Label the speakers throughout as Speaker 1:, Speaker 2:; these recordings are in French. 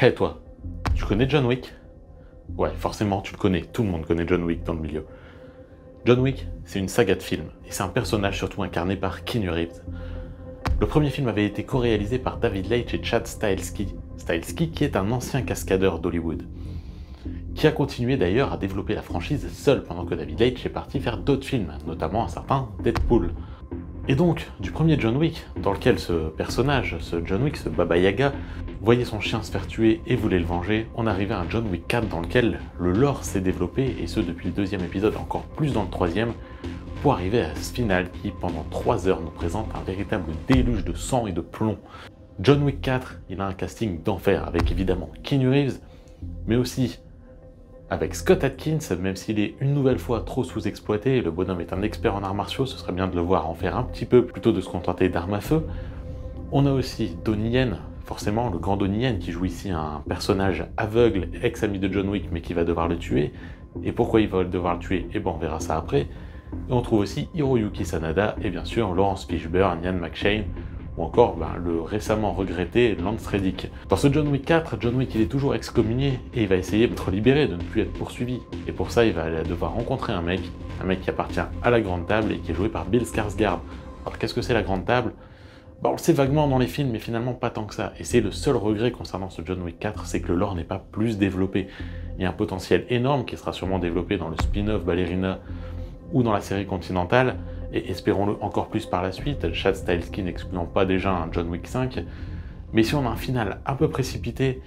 Speaker 1: Hé toi, tu connais John Wick? Ouais, forcément tu le connais, tout le monde connaît John Wick dans le milieu. John Wick, c'est une saga de films, et c'est un personnage surtout incarné par Keanu Reeves. Le premier film avait été co-réalisé par David Leitch et Chad Stahelski, qui est un ancien cascadeur d'Hollywood, qui a continué d'ailleurs à développer la franchise seul pendant que David Leitch est parti faire d'autres films, notamment un certain Deadpool. Et donc, du premier John Wick, dans lequel ce personnage, ce John Wick, ce Baba Yaga, voyait son chien se faire tuer et voulait le venger, on arrivait à un John Wick 4 dans lequel le lore s'est développé, et ce depuis le deuxième épisode, encore plus dans le troisième, pour arriver à ce final qui, pendant 3 heures, nous présente un véritable déluge de sang et de plomb. John Wick 4, il a un casting d'enfer, avec évidemment Keanu Reeves, mais aussi avec Scott Adkins, même s'il est une nouvelle fois trop sous-exploité, le bonhomme est un expert en arts martiaux, ce serait bien de le voir en faire un petit peu plutôt de se contenter d'armes à feu. On a aussi Donnie Yen, forcément le grand Donnie Yen qui joue ici un personnage aveugle, ex-ami de John Wick mais qui va devoir le tuer. Et pourquoi il va devoir le tuer? Et bon, on verra ça après. Et on trouve aussi Hiroyuki Sanada et bien sûr Laurence Fishburne, Ian McShane, ou encore le récemment regretté Lance Reddick. Dans ce John Wick 4, John Wick il est toujours excommunié et il va essayer d'être libéré, de ne plus être poursuivi. Et pour ça, il va devoir rencontrer un mec qui appartient à la Grande Table et qui est joué par Bill Skarsgård. Alors qu'est-ce que c'est la Grande Table? On le sait vaguement dans les films, mais finalement pas tant que ça. Et c'est le seul regret concernant ce John Wick 4, c'est que le lore n'est pas plus développé. Il y a un potentiel énorme qui sera sûrement développé dans le spin-off Ballerina ou dans la série Continental, et espérons-le encore plus par la suite, Chad Stahelski n'excluant pas déjà un John Wick 5, mais si on a un final un peu précipité,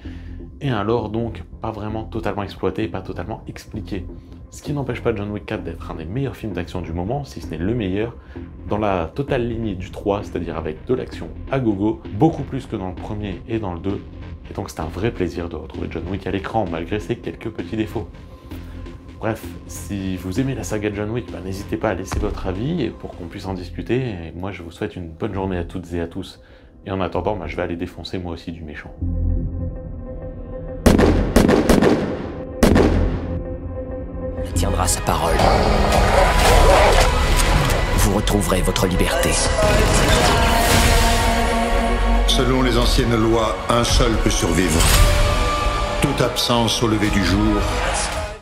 Speaker 1: et un lore donc pas vraiment totalement exploité, pas totalement expliqué. Ce qui n'empêche pas John Wick 4 d'être un des meilleurs films d'action du moment, si ce n'est le meilleur, dans la totale lignée du 3, c'est-à-dire avec de l'action à gogo, beaucoup plus que dans le premier et dans le 2, et donc c'est un vrai plaisir de retrouver John Wick à l'écran, malgré ses quelques petits défauts. Bref, si vous aimez la saga John Wick, n'hésitez pas à laisser votre avis pour qu'on puisse en discuter. Et moi, je vous souhaite une bonne journée à toutes et à tous. Et en attendant, je vais aller défoncer moi aussi du méchant.
Speaker 2: Il tiendra sa parole. Vous retrouverez votre liberté.
Speaker 3: Selon les anciennes lois, un seul peut survivre. Toute absence au lever du jour